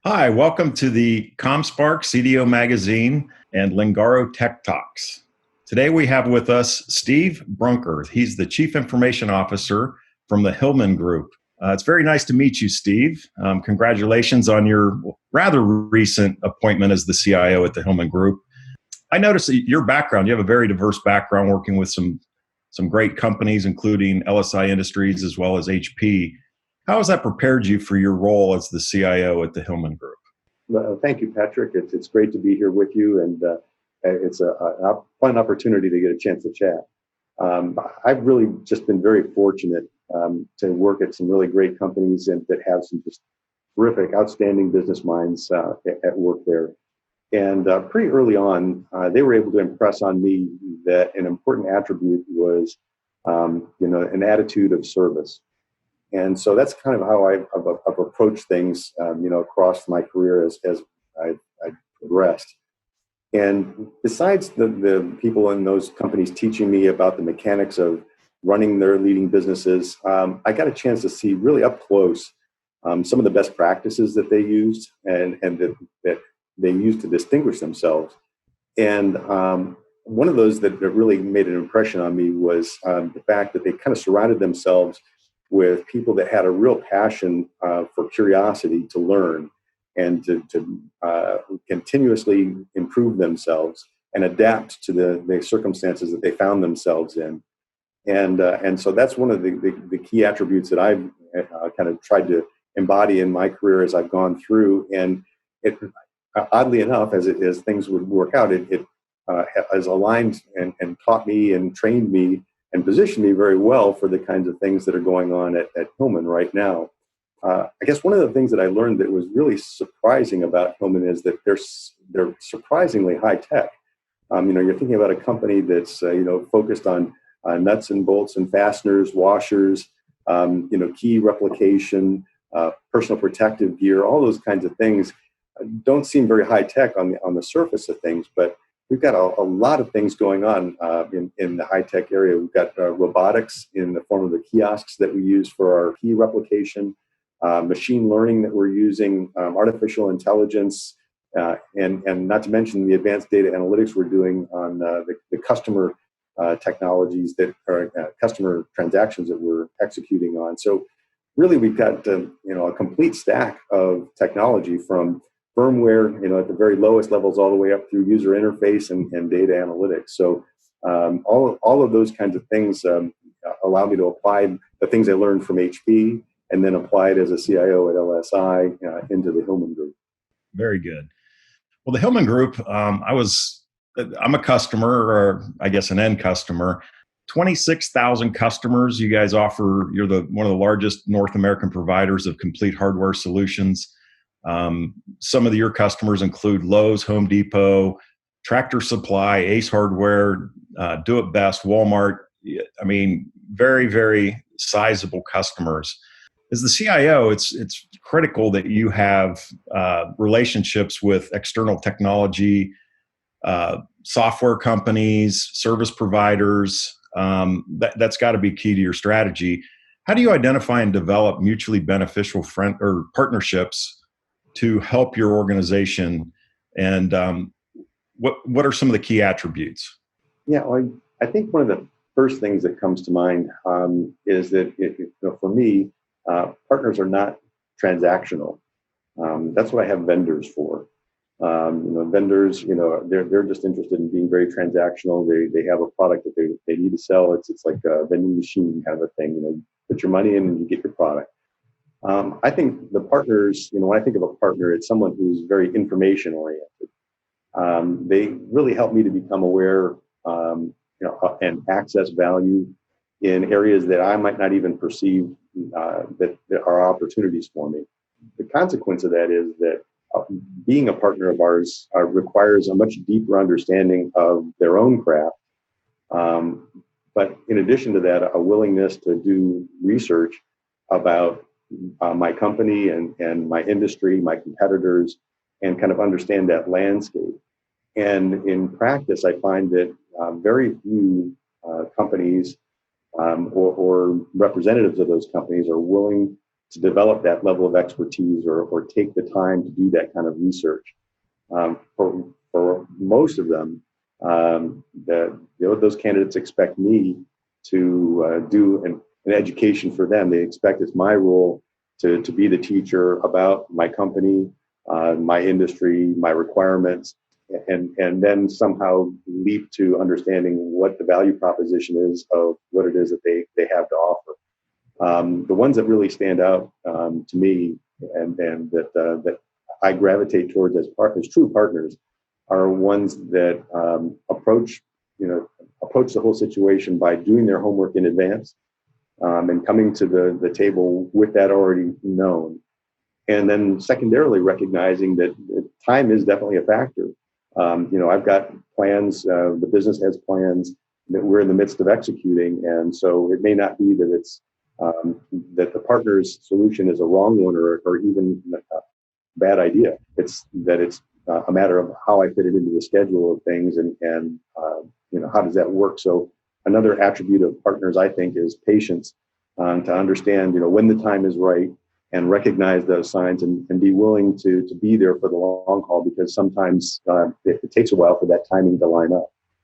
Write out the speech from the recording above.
Hi, welcome to the ComSpark CDO Magazine and Lingaro Tech Talks. Today we have with us Steve Brunker. He's the Chief Information Officer from the Hillman Group. It's very nice to meet you, Steve. Congratulations on your rather recent appointment as the CIO at the Hillman Group. I noticed that your background, you have a very diverse background working with some great companies, including LSI Industries as well as HP. How has that prepared you for your role as the CIO at the Hillman Group? Thank you, Patrick. It's great to be here with you, and it's a fun opportunity to get a chance to chat. I've really just been very fortunate to work at some really great companies and that have some just terrific, outstanding business minds at work there. And pretty early on, they were able to impress on me that an important attribute was, an attitude of service. And so that's kind of how I've approached things, across my career as I progressed. And besides the people in those companies teaching me about the mechanics of running their leading businesses, I got a chance to see really up close some of the best practices that they used and that they used to distinguish themselves. And one of those that really made an impression on me was the fact that they kind of surrounded themselves with people that had a real passion for curiosity to learn and to continuously improve themselves and adapt to the circumstances that they found themselves in. And so that's one of the key attributes that I've kind of tried to embody in my career as I've gone through. And it, oddly enough, as things would work out, it has aligned and taught me and trained me and positioned me very well for the kinds of things that are going on at Hillman right now. I guess one of the things that I learned that was really surprising about Hillman is that they're surprisingly high tech. You're thinking about a company that's focused on nuts and bolts and fasteners, washers, key replication, personal protective gear. All those kinds of things don't seem very high tech on the surface of things, but we've got a lot of things going on in the high-tech area. We've got robotics in the form of the kiosks that we use for our key replication, machine learning that we're using, artificial intelligence, and not to mention the advanced data analytics we're doing on the customer technologies that are customer transactions that we're executing on. So really, we've got a complete stack of technology from firmware, at the very lowest levels, all the way up through user interface and data analytics. So all of those kinds of things allow me to apply the things I learned from HP and then apply it as a CIO at LSI into the Hillman Group. Very good. Well, the Hillman Group, I'm a customer, or I guess an end customer. 26,000 customers. You guys offer. You're one of the largest North American providers of complete hardware solutions. Some of your customers include Lowe's, Home Depot, Tractor Supply, Ace Hardware, Do It Best, Walmart. I mean, very, very sizable customers. As the CIO, it's critical that you have relationships with external technology, software companies, service providers. That's got to be key to your strategy. How do you identify and develop mutually beneficial partnerships to help your organization, and what are some of the key attributes? Yeah, well, I think one of the first things that comes to mind is that for me, partners are not transactional. That's what I have vendors for. Vendors, they're just interested in being very transactional. They have a product that they need to sell. It's like a vending machine kind of a thing. Put your money in and you get your product. I think the partners, when I think of a partner, it's someone who's very information oriented. They really help me to become aware, and access value in areas that I might not even perceive that there are opportunities for me. The consequence of that is that being a partner of ours requires a much deeper understanding of their own craft. But in addition to that, a willingness to do research about my company and my industry, my competitors, and kind of understand that landscape. And in practice, I find that very few companies or representatives of those companies are willing develop that level of expertise or take the time to do that kind of research. For most of them, those candidates expect me to do an education for them. They expect it's my role to be the teacher about my company, my industry, my requirements, and then somehow leap to understanding what the value proposition is of what it is that they have to offer. The ones that really stand out to me and that I gravitate towards as true partners are ones that approach the whole situation by doing their homework in advance and coming to the table with that already known. And then secondarily recognizing that time is definitely a factor. I've got plans, the business has plans that we're in the midst of executing. And so it may not be that it's that the partner's solution is a wrong one or even a bad idea. It's that it's a matter of how I fit it into the schedule of things and how does that work? So another attribute of partners, I think, is patience to understand, when the time is right and recognize those signs and be willing to be there for the long haul, because sometimes it takes a while for that timing to line up.